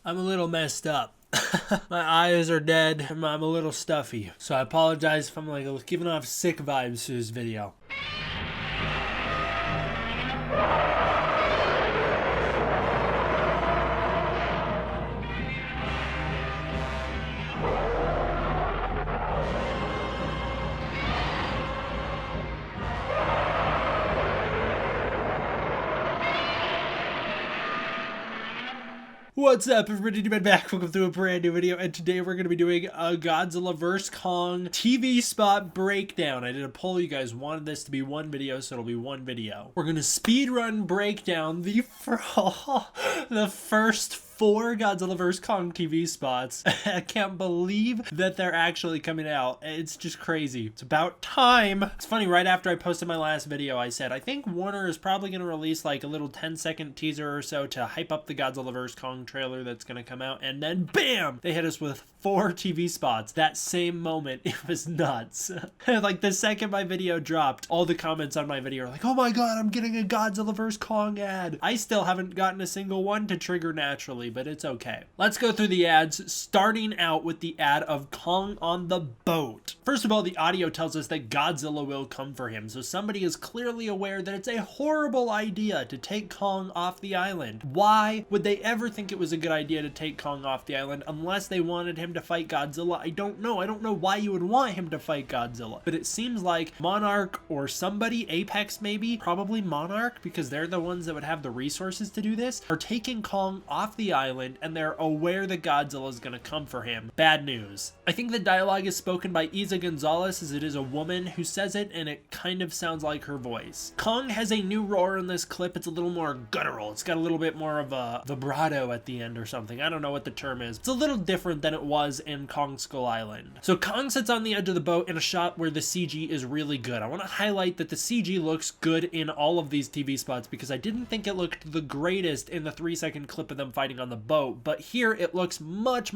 I'm a little messed up. My eyes are dead and I'm a little stuffy. So I apologize if I'm like giving off sick vibes to this video. What's up, everybody? Dude back. Welcome to a brand new video, and today we're going to be doing a Godzilla vs. Kong TV spot breakdown. I did a poll. You guys wanted this to be one video, so it'll be one video. We're going to speedrun breakdown the first 4 Godzilla vs. Kong TV spots. I can't believe that they're actually coming out. It's just crazy. It's about time. It's funny, right after I posted my last video, I said, I think Warner is probably going to release like a little 10-second teaser or so to hype up the Godzilla vs. Kong trailer that's going to come out. And then, bam! They hit us with 4 TV spots. That same moment, it was nuts. Like, the second my video dropped, all the comments on my video are like, oh my god, I'm getting a Godzilla vs. Kong ad. I still haven't gotten a single one to trigger naturally, but it's okay. Let's go through the ads, starting out with the ad of Kong on the boat. First of all, the audio tells us that Godzilla will come for him, so somebody is clearly aware that it's a horrible idea to take Kong off the island. Why would they ever think it was a good idea to take Kong off the island unless they wanted him to fight Godzilla? I don't know. I don't know why you would want him to fight Godzilla, but it seems like Monarch or somebody, Apex maybe, probably Monarch, because they're the ones that would have the resources to do this, are taking Kong off the island, and they're aware that Godzilla is going to come for him. Bad news. I think the dialogue is spoken by Isa Gonzalez, as it is a woman who says it, and it kind of sounds like her voice. Kong has a new roar in this clip. It's a little more guttural. It's got a little bit more of a vibrato at the end or something. I don't know what the term is. It's a little different than it was in Kong Skull Island. So Kong sits on the edge of the boat in a shot where the CG is really good. I want to highlight that the CG looks good in all of these TV spots because I didn't think it looked the greatest in the 3-second clip of them fighting on the boat, but here it looks much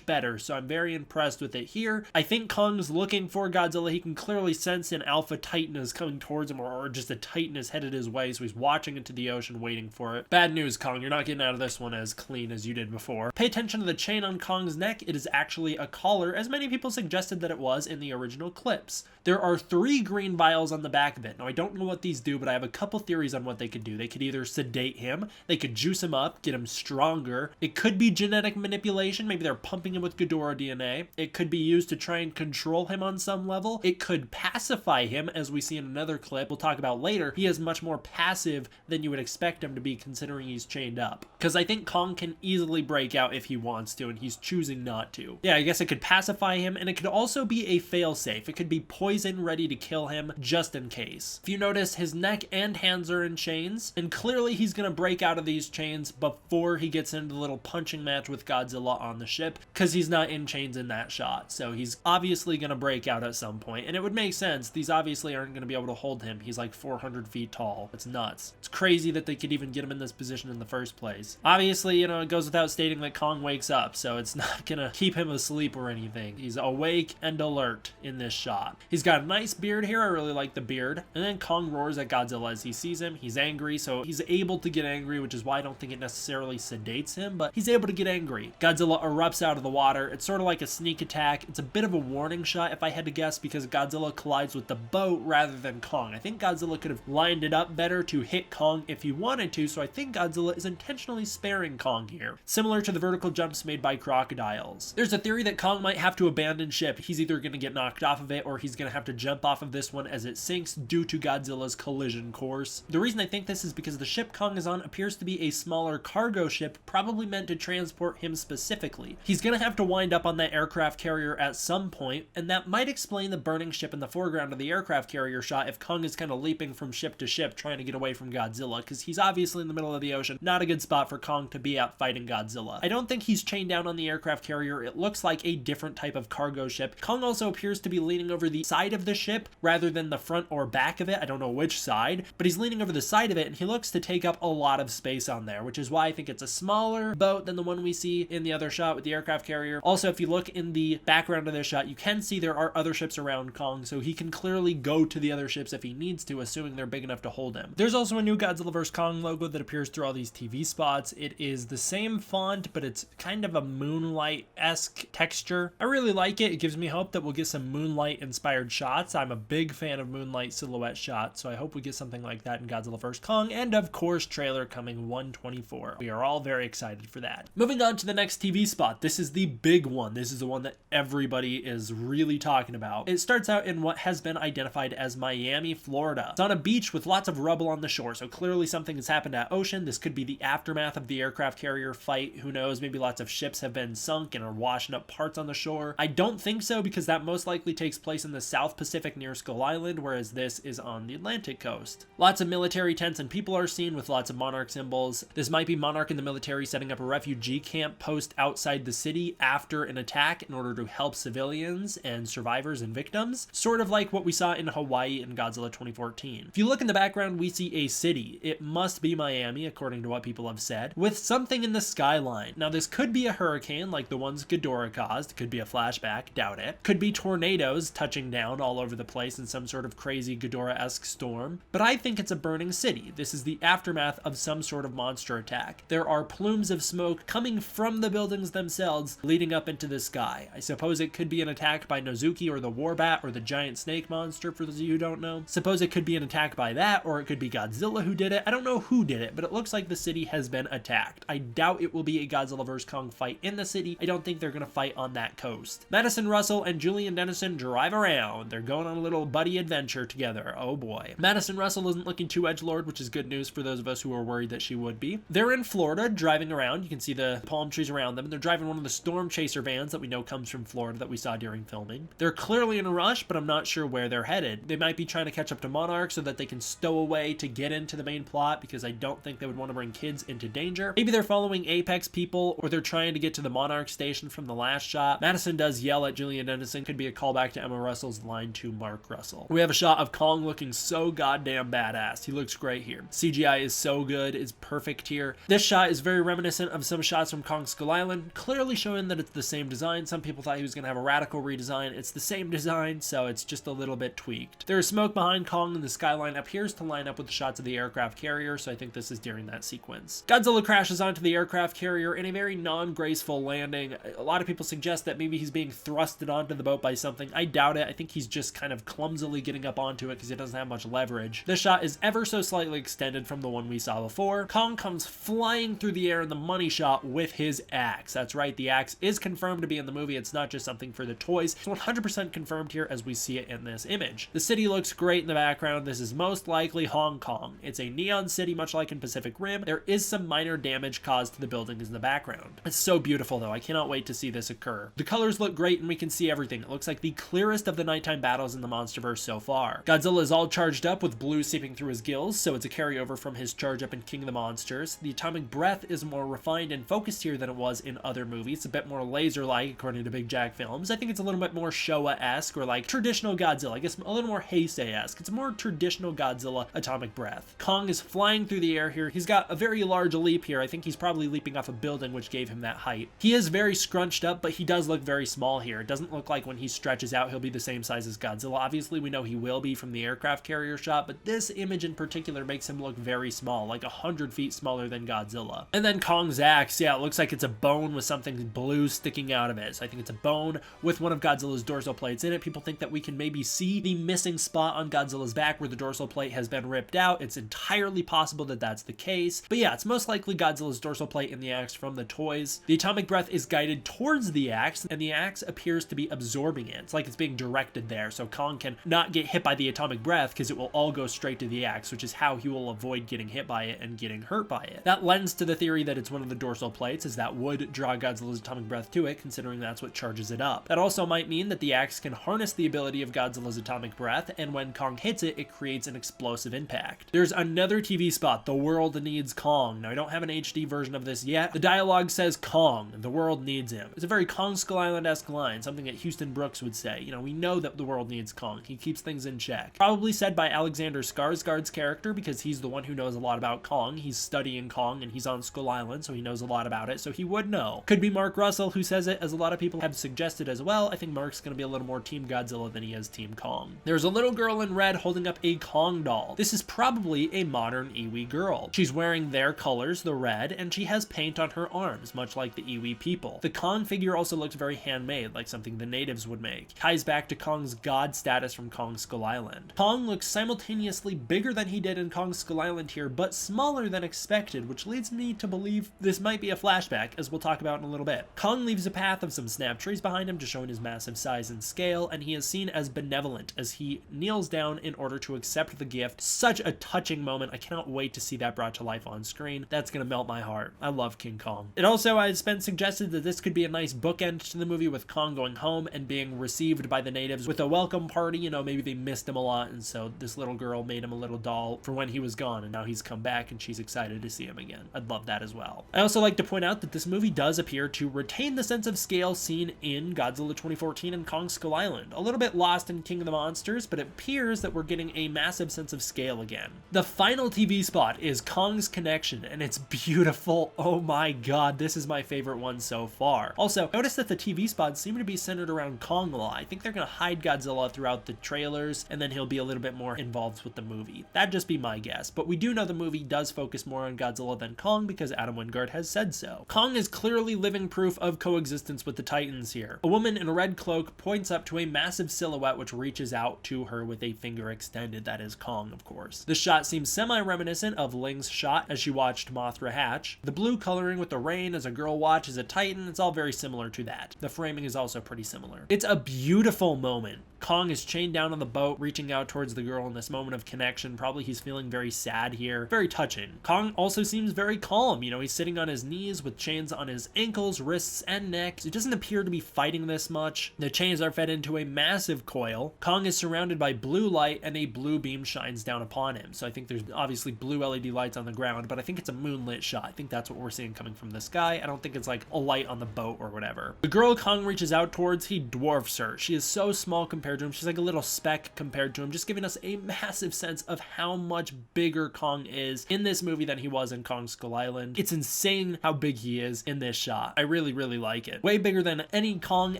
better, so I'm very impressed with it here. I think Kong's looking for Godzilla. He can clearly sense an alpha titan is coming towards him, or just a titan is headed his way, so he's watching into the ocean waiting for it. Bad news, Kong, you're not getting out of this one as clean as you did before. Pay attention to the chain on Kong's neck. It is actually a collar, as many people suggested that it was in the original clips. There are 3 green vials on the back of it. Now, I don't know what these do, but I have a couple theories on what they could do. They could either sedate him, they could juice him up, get him stronger. It could be genetic manipulation. Maybe they're pumping him with Ghidorah DNA. It could be used to try and control him on some level. It could pacify him, as we see in another clip we'll talk about later. He is much more passive than you would expect him to be, considering he's chained up. Because I think Kong can easily break out if he wants to, and he's choosing not to. Yeah, I guess it could pacify him, and it could also be a failsafe. It could be poison ready to kill him, just in case. If you notice, his neck and hands are in chains, and clearly he's gonna break out of these chains before he gets into the little punching match with Godzilla on the ship, because he's not in chains in that shot. So he's obviously gonna break out at some point, and it would make sense. These obviously aren't gonna be able to hold him. He's like 400 feet tall. It's nuts. It's crazy that they could even get him in this position in the first place. Obviously, you know, it goes without stating that Kong wakes up, so it's not gonna keep him asleep or anything. He's awake and alert in this shot. He's got a nice beard here. I really like the beard. And then Kong roars at Godzilla as he sees him. He's angry, so he's able to get angry, which is why I don't think it necessarily sedates him, but he's able to get angry. Godzilla erupts out of the water. It's sort of like a sneak attack. It's a bit of a warning shot, if I had to guess, because Godzilla collides with the boat rather than Kong. I think Godzilla could have lined it up better to hit Kong if he wanted to, so I think Godzilla is intentionally sparing Kong here, similar to the vertical jumps made by crocodiles. There's a theory that Kong might have to abandon ship. He's either going to get knocked off of it, or he's going to have to jump off of this one as it sinks due to Godzilla's collision course. The reason I think this is because the ship Kong is on appears to be a smaller cargo ship, probably meant to transport him specifically. He's gonna have to wind up on that aircraft carrier at some point, and that might explain the burning ship in the foreground of the aircraft carrier shot if Kong is kind of leaping from ship to ship trying to get away from Godzilla, because he's obviously in the middle of the ocean. Not a good spot for Kong to be out fighting Godzilla. I don't think he's chained down on the aircraft carrier. It looks like a different type of cargo ship. Kong also appears to be leaning over the side of the ship rather than the front or back of it. I don't know which side, but he's leaning over the side of it, and he looks to take up a lot of space on there, which is why I think it's a small smaller boat than the one we see in the other shot with the aircraft carrier. Also, if you look in the background of this shot, you can see there are other ships around Kong, so he can clearly go to the other ships if he needs to, assuming they're big enough to hold him. There's also a new Godzilla vs. Kong logo that appears through all these TV spots. It is the same font, but it's kind of a moonlight-esque texture. I really like it. It gives me hope that we'll get some moonlight-inspired shots. I'm a big fan of moonlight silhouette shots, so I hope we get something like that in Godzilla vs. Kong, and of course, trailer coming 1/24. We are all very excited for that. Moving on to the next TV spot. This is the big one. This is the one that everybody is really talking about. It starts out in what has been identified as Miami, Florida. It's on a beach with lots of rubble on the shore, so clearly something has happened at ocean. This could be the aftermath of the aircraft carrier fight. Who knows? Maybe lots of ships have been sunk and are washing up parts on the shore. I don't think so, because that most likely takes place in the South Pacific near Skull Island, whereas this is on the Atlantic coast. Lots of military tents and people are seen with lots of Monarch symbols. This might be Monarch and the military setting up a refugee camp post outside the city after an attack in order to help civilians and survivors and victims, sort of like what we saw in Hawaii in Godzilla 2014. If you look in the background, we see a city. It must be Miami, according to what people have said, with something in the skyline. Now, this could be a hurricane like the ones Ghidorah caused. Could be a flashback, doubt it. Could be tornadoes touching down all over the place in some sort of crazy Ghidorah-esque storm. But I think it's a burning city. This is the aftermath of some sort of monster attack. There are plumes of smoke coming from the buildings themselves, leading up into the sky. I suppose it could be an attack by Nozuki or the Warbat or the giant snake monster, for those of you who don't know. Suppose it could be an attack by that, or it could be Godzilla who did it. I don't know who did it, but it looks like the city has been attacked. I doubt it will be a Godzilla vs. Kong fight in the city. I don't think they're going to fight on that coast. Madison Russell and Julian Dennison drive around. They're going on a little buddy adventure together. Oh boy. Madison Russell isn't looking too edgelord, which is good news for those of us who are worried that she would be. They're in Florida driving around. You can see the palm trees around them, and they're driving one of the Storm Chaser vans that we know comes from Florida that we saw during filming. They're clearly in a rush, but I'm not sure where they're headed. They might be trying to catch up to Monarch so that they can stow away to get into the main plot, because I don't think they would want to bring kids into danger. Maybe they're following Apex people, or they're trying to get to the Monarch station from the last shot. Madison does yell at Julian Dennison. Could be a callback to Emma Russell's line to Mark Russell. We have a shot of Kong looking so goddamn badass. He looks great here. CGI is so good. It's perfect here. This shot is very reminiscent of some shots from Kong Skull Island, clearly showing that it's the same design. Some people thought he was going to have a radical redesign. It's the same design, so it's just a little bit tweaked. There is smoke behind Kong, and the skyline appears to line up with the shots of the aircraft carrier, so I think this is during that sequence. Godzilla crashes onto the aircraft carrier in a very non-graceful landing. A lot of people suggest that maybe he's being thrusted onto the boat by something. I doubt it. I think he's just kind of clumsily getting up onto it because he doesn't have much leverage. This shot is ever so slightly extended from the one we saw before. Kong comes flying through the air in the money shot with his axe. That's right, the axe is confirmed to be in the movie. It's not just something for the toys. It's 100% confirmed here as we see it in this image. The city looks great in the background. This is most likely Hong Kong. It's a neon city, much like in Pacific Rim. There is some minor damage caused to the buildings in the background. It's so beautiful though. I cannot wait to see this occur. The colors look great and we can see everything. It looks like the clearest of the nighttime battles in the MonsterVerse so far. Godzilla is all charged up with blue seeping through his gills, so it's a carryover from his charge up in King of the Monsters. The atomic breath is more refined and focused here than it was in other movies. It's a bit more laser-like according to Big Jack Films. I think it's a little bit more Showa-esque, or like traditional Godzilla. I guess a little more Heisei-esque. It's a more traditional Godzilla atomic breath. Kong is flying through the air here. He's got a very large leap here. I think he's probably leaping off a building, which gave him that height. He is very scrunched up, but he does look very small here. It doesn't look like when he stretches out he'll be the same size as Godzilla. Obviously we know he will be from the aircraft carrier shot, but this image in particular makes him look very small, like 100 feet smaller than Godzilla. And then Kong's axe, yeah, it looks like it's a bone with something blue sticking out of it. So I think it's a bone with one of Godzilla's dorsal plates in it. People think that we can maybe see the missing spot on Godzilla's back where the dorsal plate has been ripped out. It's entirely possible that that's the case. But yeah, it's most likely Godzilla's dorsal plate in the axe from the toys. The atomic breath is guided towards the axe, and the axe appears to be absorbing it. It's like it's being directed there, so Kong can not get hit by the atomic breath because it will all go straight to the axe, which is how he will avoid getting hit by it and getting hurt by it. That lends to the theory that it's one of the dorsal plates, as that would draw Godzilla's atomic breath to it, considering that's what charges it up. That also might mean that the axe can harness the ability of Godzilla's atomic breath, and when Kong hits it, it creates an explosive impact. There's another TV spot, The World Needs Kong. Now, I don't have an HD version of this yet. The dialogue says Kong, the world needs him. It's a very Kong Skull Island-esque line, something that Houston Brooks would say. You know, we know that the world needs Kong. He keeps things in check. Probably said by Alexander Skarsgård's character, because he's the one who knows a lot about Kong. He's studying Kong, and he's on Skull Skull Island, so he knows a lot about it, so he would know. Could be Mark Russell who says it, as a lot of people have suggested as well. I think Mark's going to be a little more Team Godzilla than he is Team Kong. There's a little girl in red holding up a Kong doll. This is probably a modern Iwi girl. She's wearing their colors, the red, and she has paint on her arms, much like the Iwi people. The Kong figure also looks very handmade, like something the natives would make. Ties back to Kong's god status from Kong Skull Island. Kong looks simultaneously bigger than he did in Kong Skull Island here, but smaller than expected, which leads me to believe this might be a flashback, as we'll talk about in a little bit. Kong leaves a path of some snap trees behind him, just showing his massive size and scale, and he is seen as benevolent as he kneels down in order to accept the gift. Such a touching moment. I cannot wait to see that brought to life on screen. That's gonna melt my heart. I love King Kong. It also has been suggested that this could be a nice bookend to the movie, with Kong going home and being received by the natives with a welcome party. You know, maybe they missed him a lot, and so this little girl made him a little doll for when he was gone, and now he's come back and she's excited to see him again. I'd love that as well. I also like to point out that this movie does appear to retain the sense of scale seen in Godzilla 2014 and Kong Skull Island. A little bit lost in King of the Monsters, but it appears that we're getting a massive sense of scale again. The final TV spot is Kong's connection, and it's beautiful. Oh my god, this is my favorite one so far. Also, notice that the TV spots seem to be centered around Kong a lot. I think they're gonna hide Godzilla throughout the trailers, and then he'll be a little bit more involved with the movie. That'd just be my guess, but we do know the movie does focus more on Godzilla than Kong because Adam Wingard has said so. Kong is clearly living proof of coexistence with the Titans here. A woman in a red cloak points up to a massive silhouette which reaches out to her with a finger extended. That is Kong, of course. The shot seems semi-reminiscent of Ling's shot as she watched Mothra hatch. The blue coloring with the rain as a girl watches a Titan, it's all very similar to that. The framing is also pretty similar. It's a beautiful moment. Kong is chained down on the boat, reaching out towards the girl in this moment of connection. Probably he's feeling very sad here. Very touching. Kong also seems very calm. You know, he's sitting on his knees with chains on his ankles, wrists, and neck. He doesn't appear to be fighting this much. The chains are fed into a massive coil. Kong is surrounded by blue light, and a blue beam shines down upon him. So I think there's obviously blue LED lights on the ground, but I think it's a moonlit shot. I think that's what we're seeing coming from the sky. I don't think it's like a light on the boat or whatever. The girl Kong reaches out towards, he dwarfs her. She is so small compared to him. She's like a little speck compared to him, just giving us a massive sense of how much bigger Kong is in this movie than he was in Kong Skull Island. It's insane how big he is in this shot. I really, really like it. Way bigger than any Kong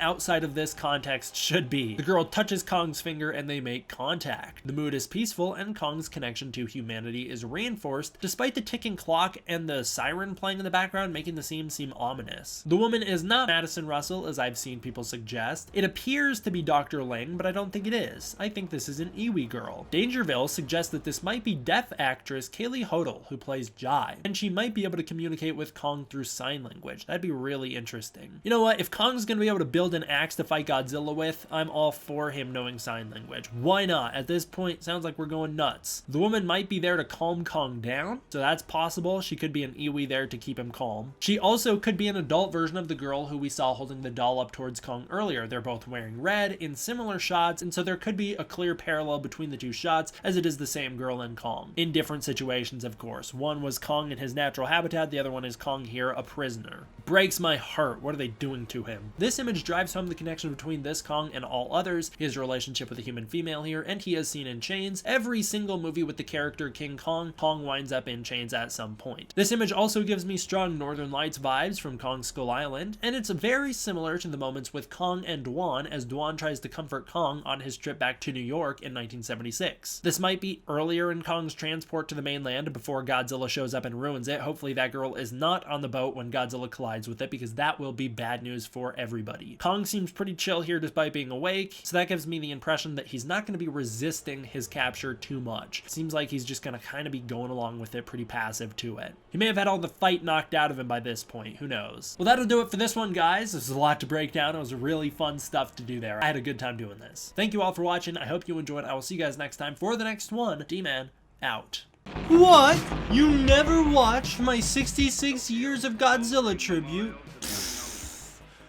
outside of this context should be. The girl touches Kong's finger and they make contact. The mood is peaceful and Kong's connection to humanity is reinforced despite the ticking clock and the siren playing in the background, making the scene seem ominous. The woman is not Madison Russell, as I've seen people suggest. It appears to be Dr. Ling, but I don't think it is. I think this is an Iwi girl. Dangerville suggests that this might be deaf actress Kaylee Hodel, who plays Jai, and she might be able to communicate with Kong through sign language. That'd be really interesting. You know what? If Kong's gonna be able to build an axe to fight Godzilla with, I'm all for him knowing sign language. Why not? At this point, sounds like we're going nuts. The woman might be there to calm Kong down, so that's possible. She could be an Iwi there to keep him calm. She also could be an adult version of the girl who we saw holding the doll up towards Kong earlier. They're both wearing red in similar shots, and so there could be a clear parallel between the two shots, as it is the same girl and Kong. In different situations, of course. One was Kong in his natural habitat, the other one is Kong here, a prisoner. Breaks my heart. What are they doing to him? This image drives home the connection between this Kong and all others, his relationship with a human female here, and he is seen in chains. Every single movie with the character King Kong, Kong winds up in chains at some point. This image also gives me strong Northern Lights vibes from Kong Skull Island, and it's very similar to the moments with Kong and Dwan as Dwan tries to comfort Kong on his trip back to New York in 1976. This might be earlier in Kong's transport to the mainland before Godzilla shows up and ruins it. Hopefully that girl is not on the boat when Godzilla collides with it, because that will be bad news for everybody. Kong seems pretty chill here despite being awake, so that gives me the impression that he's not going to be resisting his capture too much. It seems like he's just going to kind of be going along with it, pretty passive to it. He may have had all the fight knocked out of him by this point, who knows. Well, that'll do it for this one, guys. This is a lot to break down. It was really fun stuff to do there. I had a good time doing this. Thank you all for watching. I hope you enjoyed. I will see you guys next time for the next one. D-Man, out. What? You never watched my 66 years of Godzilla tribute?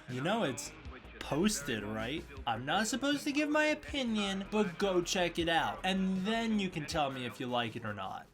You know it's posted, right? I'm not supposed to give my opinion, but go check it out. And then you can tell me if you like it or not.